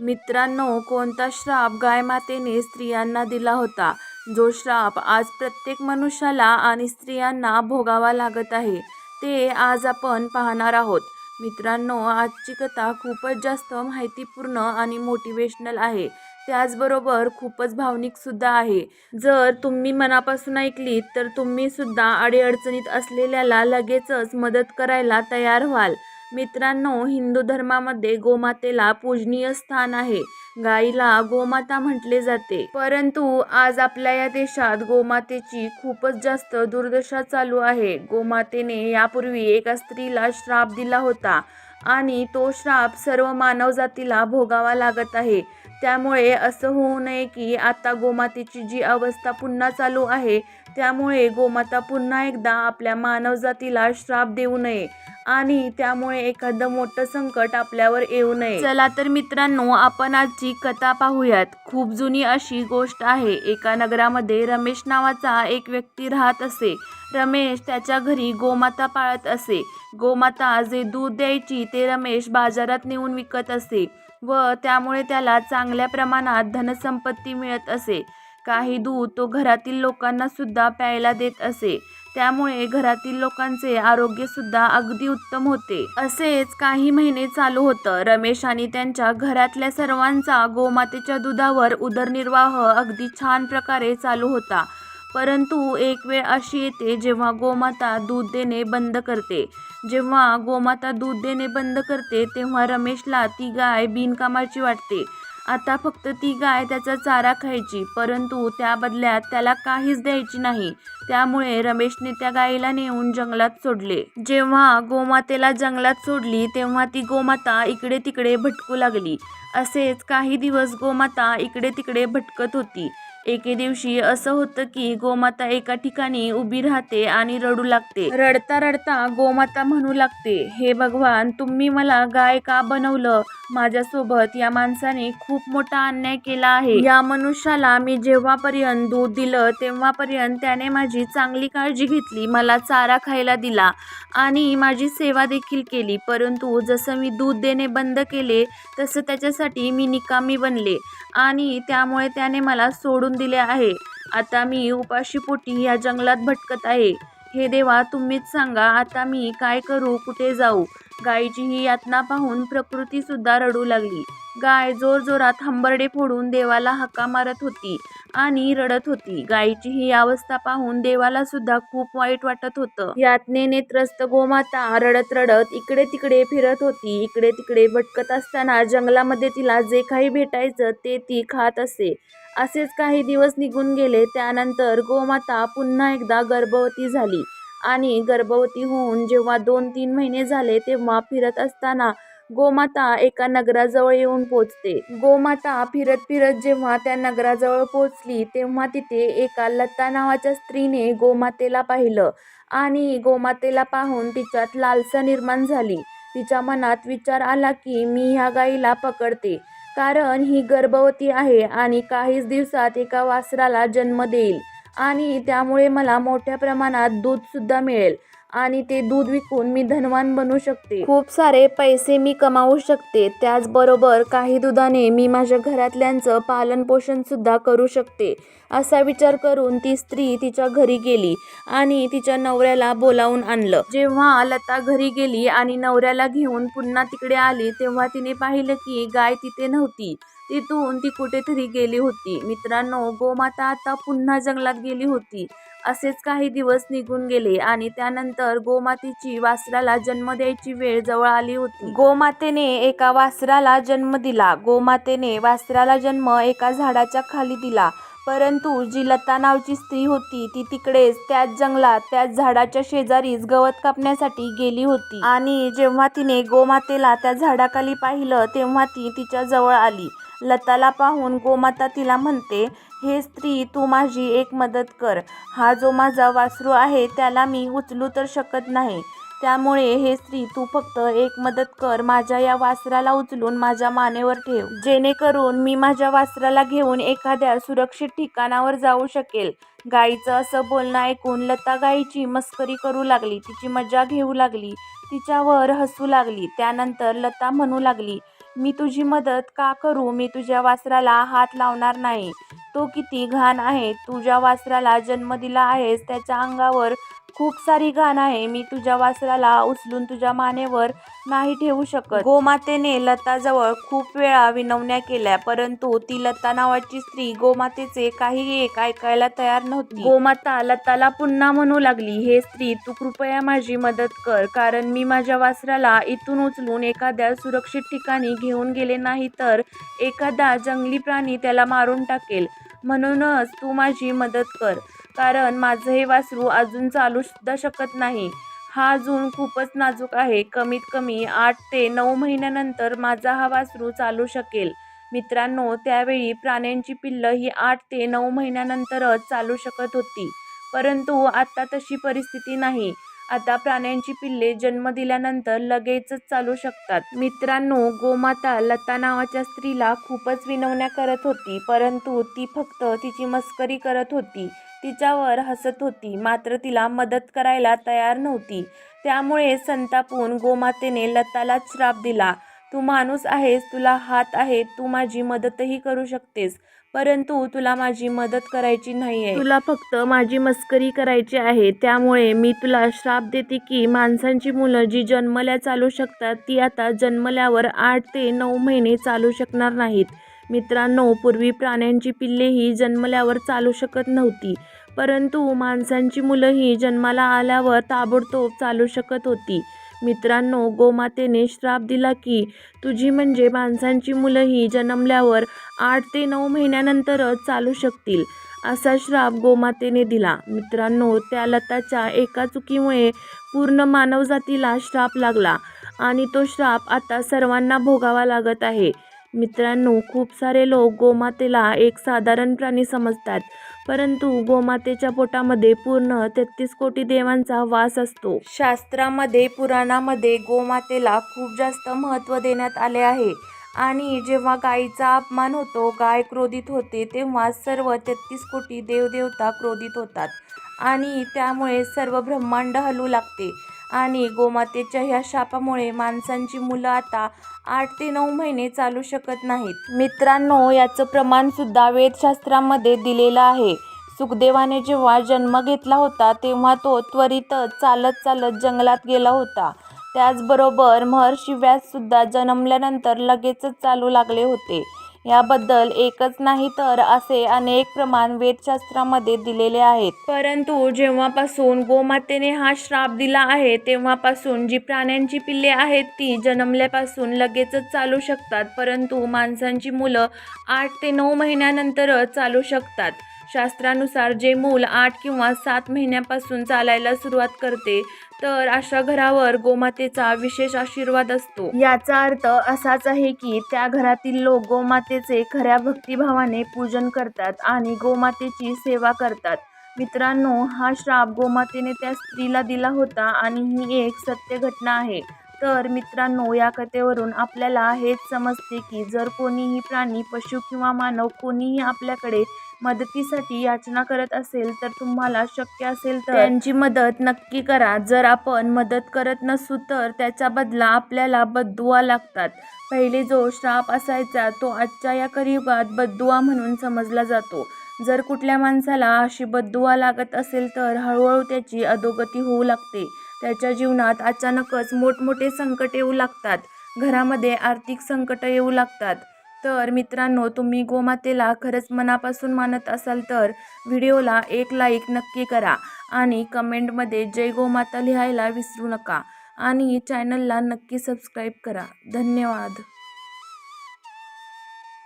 मित्रांनो, कोणता श्राप गायमातेने स्त्रियांना दिला होता, जो श्राप आज प्रत्येक मनुष्याला आणि स्त्रियांना भोगावा लागत आहे, ते आज आपण पाहणार आहोत. मित्रांनो, आजची कथा खूपच जास्त माहितीपूर्ण आणि मोटिवेशनल आहे. त्याचबरोबर खूपच भावनिकसुद्धा आहे. जर तुम्ही मनापासून ऐकलीत तर तुम्ही सुद्धा अडीअडचणीत असलेल्याला लगेचच मदत करायला तयार व्हाल. मित्रांनो, हिंदू धर्मामध्ये गोमातेला पूजनीय स्थान आहे. गाईला गोमाता म्हटले जाते. परंतु आज आपल्या या देशात गोमातेची खूपच जास्त दुर्दशा चालू आहे. गोमातेने यापूर्वी एका स्त्रीला श्राप दिला होता आणि तो श्राप सर्व मानवजातीला भोगावा लागत आहे. त्यामुळे असं होऊ नये की आता गोमातेची जी अवस्था पुन्हा चालू आहे, त्यामुळे गोमाता पुन्हा एकदा आपल्या मानवजातीला श्राप देऊ नये आणि त्यामुळे एखादं मोठं संकट आपल्यावर येऊ नये. चला तर मित्रांनो, आपण आजची कथा पाहूयात. खूप जुनी अशी गोष्ट आहे. एका नगरामध्ये रमेश नावाचा एक व्यक्ती राहत असे. रमेश त्याच्या घरी गोमाता पाळत असे. गोमाता जे दूध द्यायची ते रमेश बाजारात नेऊन विकत असे व त्यामुळे त्याला चांगल्या प्रमाणात धनसंपत्ती मिळत असे. काही दूध तो घरातील लोकांना सुद्धा प्यायला देत असे. त्यामुळे घरातील लोकांचे आरोग्य सुद्धा अगदी उत्तम होते. असेच काही महिने चालू होतं. रमेश आणि त्यांच्या घरातल्या सर्वांचा गोमातेच्या दुधावर उदरनिर्वाह अगदी छान प्रकारे चालू होता. परंतु एक वेळ अशी येते जेव्हा गोमाता दूध देणे बंद करते. जेव्हा गोमाता दूध देणे बंद करते तेव्हा रमेशला ती गाय बिनकामाची वाटते. आता फक्त ती गाय त्याचा चारा खायची, परंतु त्या बदल्यात त्याला काहीच द्यायची नाही. त्यामुळे रमेशने त्या गायीला नेऊन जंगलात सोडले. जेव्हा गोमातेला जंगलात सोडली तेव्हा ती गोमाता इकडे तिकडे भटकू लागली. असेच काही दिवस गोमाता इकडे तिकडे भटकत होती. एके दिवशी असं होतं की गोमाता एका ठिकाणी उभी राहते आणि रडू लागते. रडता रडता गोमाता म्हणू लागते, हे भगवान, तुम्ही मला गाय का बनवलं? माझ्यासोबत या माणसाने खूप मोठा अन्याय केला आहे. या मनुष्याला मी जेव्हापर्यंत दूध दिलं तेव्हापर्यंत त्याने माझी चांगली काळजी घेतली, मला चारा खायला दिला आणि माझी सेवा देखील केली. परंतु जसं मी दूध देणे बंद केले तसं त्याच्यासाठी मी निकामी बनले आणि त्यामुळे त्याने मला सोडून दिले आहे. आता मी उपाशीपोटी या जंगलात भटकत आहे. हे देवा, तुम्हीच सांगा, आता मी काय करू, कुठे जाऊ? गायीची ही यातना पाहून प्रकृती सुद्धा रडू लागली. गाय जोरजोरात हंबरडे फोडून देवाला हाका मारत होती आणि रडत होती. गायीची ही अवस्था पाहून देवाला सुद्धा खूप वाईट वाटत होतं. यातनेने त्रस्त गोमाता रडत रडत इकडे तिकडे फिरत होती. इकडे तिकडे भटकत असताना जंगलामध्ये तिला जे काही भेटायचं ते ती खात असे. असेच काही दिवस निघून गेले. त्यानंतर गोमाता पुन्हा एकदा गर्भवती झाली आणि गर्भवती होऊन जेव्हा 2-3 महिने झाले तेव्हा फिरत असताना गोमाता एका नगराजवळ येऊन पोचते. गोमाता फिरत फिरत जेव्हा त्या नगराजवळ पोचली तेव्हा तिथे एका लता नावाच्या स्त्रीने गोमातेला पाहिलं आणि गोमातेला पाहून तिच्यात लालसा निर्माण झाली. तिच्या मनात विचार आला की मी ह्या गाईला पकडते, कारण ही गर्भवती आहे आणि काहीच दिवसात एका वासराला जन्म देईल आणि त्यामुळे मला मोठ्या प्रमाणात दूध सुद्धा मिळेल आणि ते दूध विकून मी धनवान बनू शकते. खूप सारे पैसे मी कमावू शकते. त्याचबरोबर काही दुधाने मी माझ्या घरातल्यांचं पालन पोषण सुद्धा करू शकते. असा विचार करून ती स्त्री तिच्या घरी गेली आणि तिच्या नवऱ्याला बोलावून आणलं. जेव्हा लता घरी गेली आणि नवऱ्याला घेऊन पुन्हा तिकडे आली तेव्हा तिने पाहिलं की गाय तिथे नव्हती. तिथून ती कुठेतरी गेली होती. मित्रांनो, गोमाता आता पुन्हा जंगलात गेली होती. असेच काही दिवस निघून गेले आणि त्यानंतर गोमातेची वासराला जन्म द्यायची वेळ जवळ आली होती. गोमातेने एका वासराला जन्म दिला. गोमातेने वासराला जन्म एका झाडाच्या खाली दिला. परंतु जी लता नावची स्त्री होती ती तिकडेच त्याच जंगलात त्याच झाडाच्या शेजारीच गवत कापण्यासाठी गेली होती आणि जेव्हा तिने गोमातेला त्या झाडाखाली पाहिलं तेव्हा ती तिच्या जवळ आली. लताला पाहून गोमाता तिला म्हणते, हे स्त्री, तू माझी एक मदत कर. हा जो माझा वासरू आहे त्याला मी उचलू तर शकत नाही. त्यामुळे हे स्त्री, तू फक्त एक मदत कर, माझ्या या वासराला उचलून माझ्या मानेवर ठेव, जेणेकरून मी माझ्या वासराला घेऊन एखाद्या सुरक्षित ठिकाणावर जाऊ शकेल. गाईचं असं बोलणं ऐकून लता गाईची मस्करी करू लागली, तिची मजा घेऊ लागली, तिच्यावर हसू लागली. त्यानंतर लता म्हणू लागली, मी तुझी मदत का करू? मी तुझ्या वासराला हात लावणार नाही. तो किती घाण आहे. तुझ्या वासराला जन्म दिला आहेस त्याच्या अंगावर खूप सारी घाण आहे. मी तुझ्या वासराला उचलून तुझ्या मानेवर नाही ठेवू शकत. गोमातेने लताजवळ खूप वेळा विनवण्या केल्या, परंतु ती लता नावाची स्त्री गोमातेचे काही एक ऐकायला तयार नव्हती. गोमाता लताला पुन्हा म्हणू लागली, हे स्त्री, तू कृपया माझी मदत कर, कारण मी माझ्या वासराला इथून उचलून एखाद्या सुरक्षित ठिकाणी घेऊन गेले नाही तर एखादा जंगली प्राणी त्याला मारून टाकेल. म्हणूनच तू माझी मदत कर, कारण माझं हे वासरू अजून चालू सुद्धा शकत नाही. हा अजून खूपच नाजूक आहे. कमीत कमी 8 ते 9 महिन्यानंतर माझा हा वासरू चालू शकेल. मित्रांनो, त्यावेळी प्राण्यांची पिल्लं ही 8 ते 9 महिन्यानंतरच चालू शकत होती. परंतु आता तशी परिस्थिती नाही. आता प्राण्यांची पिल्ले जन्म दिल्यानंतर लगेचच चालू शकतात. मित्रांनो, गोमाता लता नावाच्या स्त्रीला खूपच विनवण्या करत होती, परंतु ती फक्त तिची मस्करी करत होती. तिच्यावर हसत होती, मात्र तिला मदत करायला तयार नव्हती. त्यामुळे संतापून गोमातेने लताला श्राप दिला, तू माणूस आहेस, तुला हात आहेत, तू माझी मदतही करू शकतेस, परंतु तुला माझी मदत करायची नाहीये. तुला फक्त माझी मस्करी करायची आहे. त्यामुळे मी तुला श्राप देते की माणसांची मुलं जी जन्मल्या चालू शकतात ती आता जन्मल्यावर 8 ते 9 महिने चालू शकणार नाहीत. मित्रांनो, पूर्वी प्राण्यांची पिल्लेही जन्मल्यावर चालू शकत नव्हती, परंतु माणसांची मुलंही जन्माला आल्यावर ताबडतोब चालू शकत होती. मित्रांनो, गोमातेने श्राप दिला की तुझी म्हणजे माणसांची मुलंही जन्मल्यावर 8 ते 9 महिन्यानंतरच चालू शकतील, असा श्राप गोमातेने दिला. मित्रांनो, त्या लताच्या एका चुकीमुळे पूर्ण मानवजातीला श्राप लागला आणि तो श्राप आता सर्वांना भोगावा लागत आहे. मित्रांनो, खूप सारे लोक गोमातेला एक साधारण प्राणी समजतात, परंतु गोमातेच्या पोटामध्ये पूर्ण 33 कोटी देवांचा वास असतो. शास्त्रामध्ये, पुराणामध्ये गोमातेला खूप जास्त महत्त्व देण्यात आले आहे. आणि जेव्हा गायीचा अपमान होतो, गाय क्रोधित होते, तेव्हा सर्व 33 कोटी देवदेवता क्रोधित होतात आणि त्यामुळे सर्व ब्रह्मांड हलू लागते. आणि गोमातेच्या ह्या शापामुळे माणसांची मुलं आता 8 ते 9 महिने चालू शकत नाहीत. मित्रांनो, याचं प्रमाण सुद्धा वेदशास्त्रामध्ये दिलेलं आहे. सुखदेवाने जेव्हा जन्म घेतला होता तेव्हा तो त्वरितच चालत चालत जंगलात गेला होता. त्याचबरोबर महर्षी व्यास सुद्धा जन्मल्यानंतर लगेचच चालू लागले होते. याबद्दल एकच नाही तर असे अनेक प्रमाण वेदशास्त्रामध्ये दिलेले आहेत. परंतु जेव्हापासून गोमातेने हा श्राप दिला आहे तेव्हापासून जी प्राण्यांची पिल्ले आहेत ती जन्मल्यापासून लगेचच चालू शकतात, परंतु माणसांची मुलं 8 ते 9 महिन्यानंतरच चालू शकतात. शास्त्रानुसार जे मूल 8 किंवा 7 महिन्यापासून चालायला सुरुवात करते तर अशा घरावर गोमातेचा विशेष आशीर्वाद असतो. याचा अर्थ असाच आहे की त्या घरातील लोक गोमातेचे खऱ्या भक्तिभावाने पूजन करतात आणि गोमातेची सेवा करतात. मित्रांनो, हा श्राप गोमातेने त्या स्त्रीला दिला होता आणि ही एक सत्य घटना आहे. तर मित्रांनो, या कथेवरून आपल्याला हेच समजते की जर कोणीही प्राणी, पशु किंवा मानव कोणीही आपल्याकडे मदतीसाठी याचना करत असेल तर तुम्हाला शक्य असेल तर त्यांची मदत नक्की करा. जर आपण मदत करत नसू तर त्याचा बदला आपल्याला बद्दुआ लागतात. पहिले जो श्राप असायचा तो आजच्या या कलियुगात बद्दुआ म्हणून समजला जातो. जर कुठल्या माणसाला अशी बद्दुआ लागत असेल तर हळूहळू त्याची अधोगती होऊ लागते. त्याच्या जीवनात अचानकच मोठमोठे संकट येऊ लागतात. घरामध्ये आर्थिक संकट येऊ लागतात. तर मित्रांनो, तुम्ही गोमातेला खरंच मनापासून मानत असाल तर व्हिडिओला एक लाईक नक्की करा आणि कमेंटमध्ये जय गोमाता लिहायला विसरू नका आणि चॅनलला नक्की सबस्क्राईब करा. धन्यवाद.